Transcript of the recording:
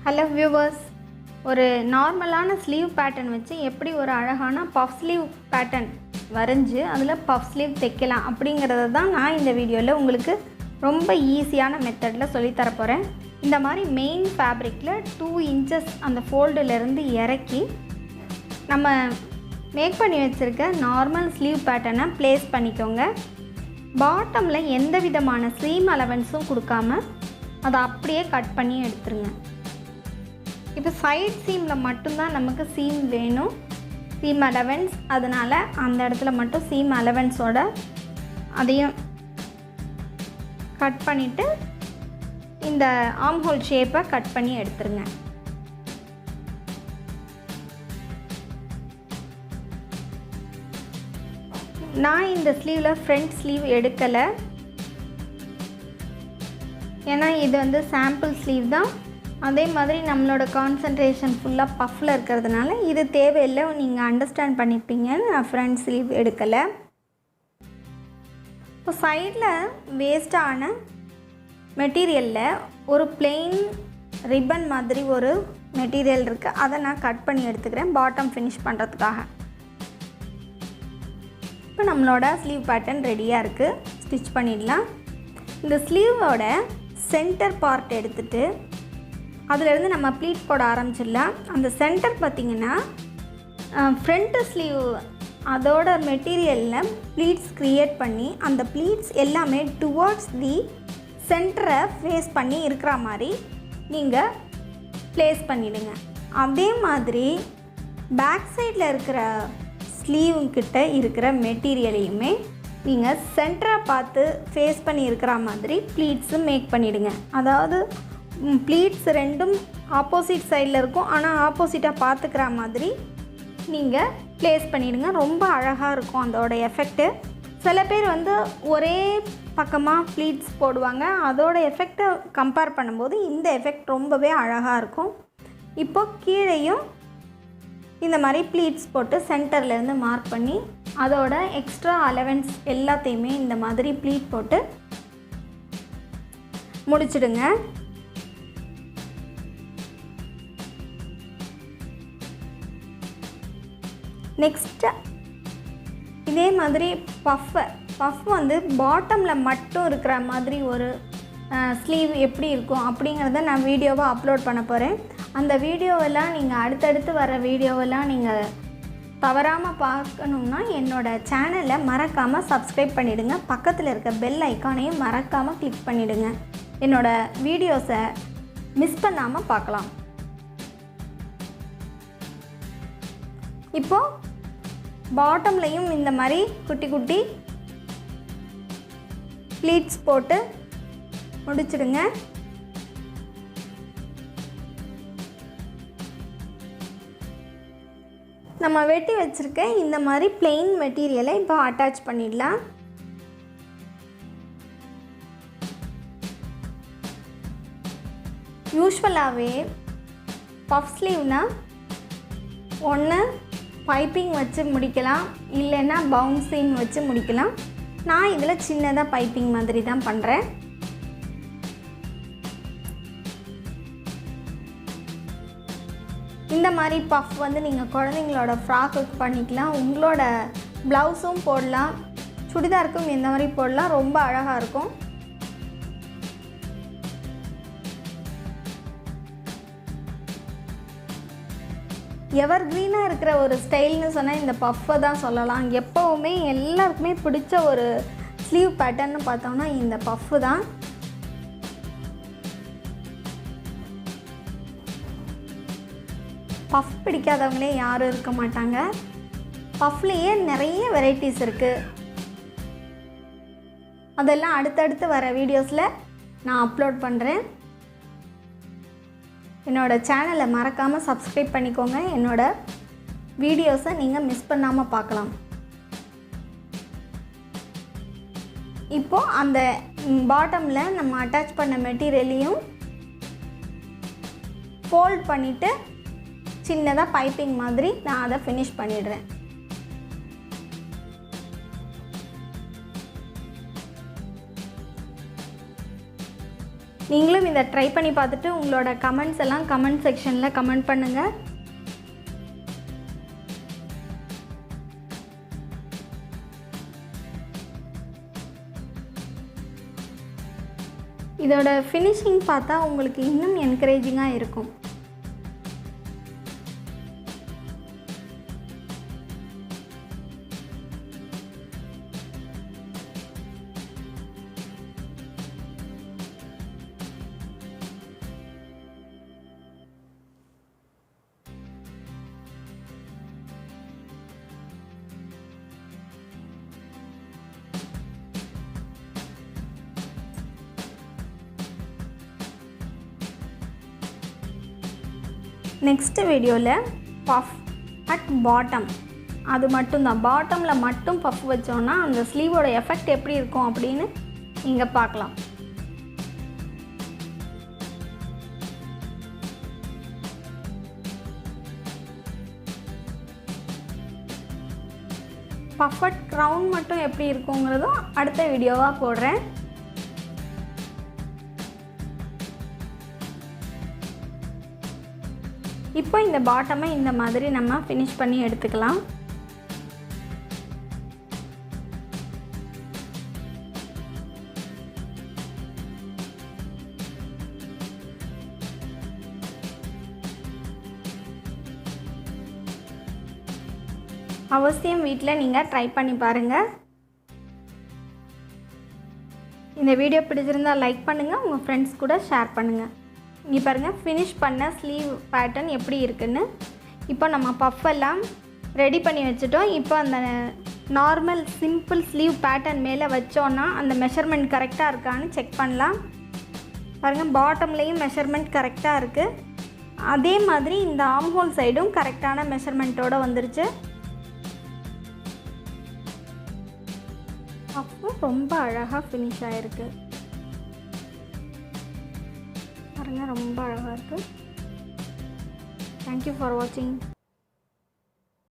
Hello viewers, ஒரு நார்மலான sleeve pattern வச்சு எப்படி ஒரு அழகான பஃப் ஸ்லீவ் பேட்டர்ன் வரைஞ்சி அதில் பஃப் ஸ்லீவ் தைக்கலாம் அப்படிங்கிறத தான் நான் இந்த வீடியோவில் உங்களுக்கு ரொம்ப ஈஸியான மெத்தடில் சொல்லித்தர போகிறேன். இந்த மாதிரி மெயின் ஃபேப்ரிக்கில் 2 இன்ச்சஸ் அந்த ஃபோல்டுலேருந்து இறக்கி நம்ம மேக் பண்ணி வச்சுருக்க நார்மல் ஸ்லீவ் பேட்டர்னை ப்ளேஸ் பண்ணிக்கோங்க. பாட்டமில் எந்த விதமான சீம் அலவன்ஸும் கொடுக்காம அதை அப்படியே கட் பண்ணி எடுத்துருங்க. இப்போ சைட் சீமில் மட்டும்தான் நமக்கு சீம் வேணும், சீம் அலவன்ஸ். அதனால் அந்த இடத்துல மட்டும் சீம் அலவன்ஸோட அதையும் கட் பண்ணிவிட்டு இந்த ஆர்ம் ஹோல் ஷேப்பை கட் பண்ணி எடுத்துருங்க. நான் இந்த ஸ்லீவில் ஃப்ரண்ட் ஸ்லீவ் எடுக்கலை, ஏன்னா இது வந்து சாம்பிள் ஸ்லீவ் தான். அதே மாதிரி நம்மளோட கான்சன்ட்ரேஷன் ஃபுல்லாக பஃப்பில் இருக்கிறதுனால இது தேவையில்லை, நீங்கள் அண்டர்ஸ்டாண்ட் பண்ணிப்பீங்கன்னு நான் ஃப்ரண்ட் ஸ்லீவ் எடுக்கலை. இப்போ சைடில் வேஸ்டான மெட்டீரியலில் ஒரு பிளெயின் ரிப்பன் மாதிரி ஒரு மெட்டீரியல் இருக்குது, அதை நான் கட் பண்ணி எடுத்துக்கிறேன் பாட்டம் ஃபினிஷ் பண்ணுறதுக்காக. இப்போ நம்மளோட ஸ்லீவ் பேட்டர்ன் ரெடியாக இருக்குது, ஸ்டிச் பண்ணிடலாம். இந்த ஸ்லீவோட சென்டர் பார்ட் எடுத்துகிட்டு அதிலேருந்து நம்ம ப்ளீட் போட ஆரம்பிச்சிடலாம். அந்த சென்டர் பார்த்திங்கன்னா ஃப்ரண்ட்டு ஸ்லீவ் அதோட மெட்டீரியலில் ப்ளீட்ஸ் க்ரியேட் பண்ணி அந்த ப்ளீட்ஸ் எல்லாமே டுவர்ட்ஸ் தி சென்டரை ஃபேஸ் பண்ணி இருக்கிற மாதிரி நீங்கள் ப்ளேஸ் பண்ணிவிடுங்க. அதே மாதிரி பேக் சைடில் இருக்கிற ஸ்லீவுக்கிட்ட இருக்கிற மெட்டீரியலையுமே நீங்கள் சென்டரை பார்த்து ஃபேஸ் பண்ணி இருக்கிற மாதிரி ப்ளீட்ஸு மேக் பண்ணிவிடுங்க. அதாவது ப்ளீட்ஸ் ரெண்டும் ஆப்போசிட் சைடில் இருக்கும், ஆனால் ஆப்போசிட்டாக பார்த்துக்கிற மாதிரி நீங்கள் ப்ளேஸ் பண்ணிவிடுங்க. ரொம்ப அழகாக இருக்கும் அதோட எஃபெக்ட்டு. சில பேர் வந்து ஒரே பக்கமாக ப்ளீட்ஸ் போடுவாங்க, அதோட எஃபெக்டை கம்பேர் பண்ணும்போது இந்த எஃபெக்ட் ரொம்பவே அழகாக இருக்கும். இப்போ கீழேயும் இந்த மாதிரி ப்ளீட்ஸ் போட்டு சென்டர்லேருந்து மார்க் பண்ணி அதோட எக்ஸ்ட்ரா அலவன்ஸ் எல்லாத்தையுமே இந்த மாதிரி ப்ளீட் போட்டு முடிச்சிடுங்க. நெக்ஸ்ட்டு இதே மாதிரி பஃப் வந்து பாட்டமில் மட்டும் இருக்கிற மாதிரி ஒரு ஸ்லீவ் எப்படி இருக்கும் அப்படிங்கிறத நான் வீடியோவாக அப்லோட் பண்ண போகிறேன். அந்த வீடியோவெல்லாம் நீங்கள் அடுத்தடுத்து வர வீடியோவெல்லாம் நீங்கள் தவறாமல் பார்க்கணுன்னா என்னோடய சேனலை மறக்காமல் சப்ஸ்கிரைப் பண்ணிவிடுங்க. பக்கத்தில் இருக்க பெல் ஐக்கானையும் மறக்காமல் கிளிக் பண்ணிவிடுங்க. என்னோடய வீடியோஸை மிஸ் பண்ணாமல் பார்க்கலாம். இப்போது பாட்டம்லையும் இந்த மாதிரி குட்டி குட்டி ப்ளீட்ஸ் போட்டு முடிச்சிடுங்க. நம்ம வெட்டி வச்சுருக்க இந்த மாதிரி பிளெயின் மெட்டீரியலை இப்போ அட்டாச் பண்ணிடலாம். யூஸ்வலாகவே பஃப் ஸ்லீவ்னால் ஒன்று பைப்பிங் வச்சு முடிக்கலாம், இல்லைன்னா பவுன்சிங் வச்சு முடிக்கலாம். நான் இதில் சின்னதாக பைப்பிங் மாதிரி தான் பண்ணுறேன். இந்த மாதிரி பஃப் வந்து நீங்கள் குழந்தைங்களோட ஃப்ராக்குக்கு பண்ணிக்கலாம், உங்களோட ப்ளவுஸும் போடலாம், சுடிதாருக்கும் இந்த மாதிரி போடலாம், ரொம்ப அழகாக இருக்கும். எவர் க்ரீனாக இருக்கிற ஒரு ஸ்டைல்னு சொன்னால் இந்த பஃப்பை தான் சொல்லலாம். எப்போவுமே எல்லாருக்குமே பிடிச்ச ஒரு ஸ்லீவ் பேட்டர்ன்னு பார்த்தோம்னா இந்த பஃப்பு தான். பஃப் பிடிக்காதவங்களே யாரும் இருக்க மாட்டாங்க. பஃப்லேயே நிறைய வெரைட்டிஸ் இருக்குது, அதெல்லாம் அடுத்தடுத்து வர வீடியோஸில் நான் அப்லோட் பண்ணுறேன். என்னோடய சேனலை மறக்காமல் சப்ஸ்கிரைப் பண்ணிக்கோங்க. என்னோடய வீடியோஸை நீங்கள் மிஸ் பண்ணாமல் பார்க்கலாம். இப்போது அந்த பாட்டமில் நம்ம அட்டாச் பண்ண மெட்டீரியலையும் ஃபோல்ட் பண்ணிவிட்டு சின்னதாக பைப்பிங் மாதிரி நான் அதை ஃபினிஷ் பண்ணிடுறேன். நீங்களும் இதை ட்ரை பண்ணி பார்த்துட்டு உங்களோட கமெண்ட்ஸ் எல்லாம் கமெண்ட் செக்ஷனில் கமெண்ட் பண்ணுங்கள். இதோட ஃபினிஷிங் பார்த்தா உங்களுக்கு இன்னும் என்கரேஜிங்காக இருக்கும். நெக்ஸ்ட் வீடியோவில் பஃப் அட் பாட்டம், அது மட்டும்தான். பாட்டமில் மட்டும் பஃப் வச்சோன்னா அந்த ஸ்லீவோட எஃபெக்ட் எப்படி இருக்கும் அப்படின்னு நீங்கள் பார்க்கலாம். பஃப் அட் க்ரௌன் மட்டும் எப்படி இருக்குங்கிறதும் அடுத்த வீடியோவாக போடுறேன். இப்போ இந்த பாட்டமை இந்த மாதிரி நம்ம ஃபினிஷ் பண்ணி எடுத்துக்கலாம். அவசியம் வீட்டில் நீங்கள் ட்ரை பண்ணி பாருங்கள். இந்த வீடியோ பிடிச்சிருந்தால் லைக் பண்ணுங்கள், உங்கள் ஃப்ரெண்ட்ஸ் கூட ஷேர் பண்ணுங்கள். இங்கே பாருங்கள், ஃபினிஷ் பண்ண ஸ்லீவ் பேட்டர்ன் எப்படி இருக்குன்னு. இப்போ நம்ம பஃப் எல்லாம் ரெடி பண்ணி வச்சுட்டோம். இப்போ அந்த நார்மல் சிம்பிள் ஸ்லீவ் பேட்டர்ன் மேலே வச்சோன்னா அந்த மெஷர்மெண்ட் கரெக்டாக இருக்கான்னு செக் பண்ணலாம். பாருங்கள், பாட்டம்லேயும் மெஷர்மெண்ட் கரெக்டாக இருக்குது. அதே மாதிரி இந்த ஆர்ம் ஹோல் சைடும் கரெக்டான மெஷர்மெண்ட்டோடு வந்துருச்சு. அப்போ ரொம்ப அழகாக ஃபினிஷ் ஆகிருக்கு. பாருங்கள், ரொம்ப அழகாக இருக்குது. தேங்க்யூ ஃபார் வாட்சிங்.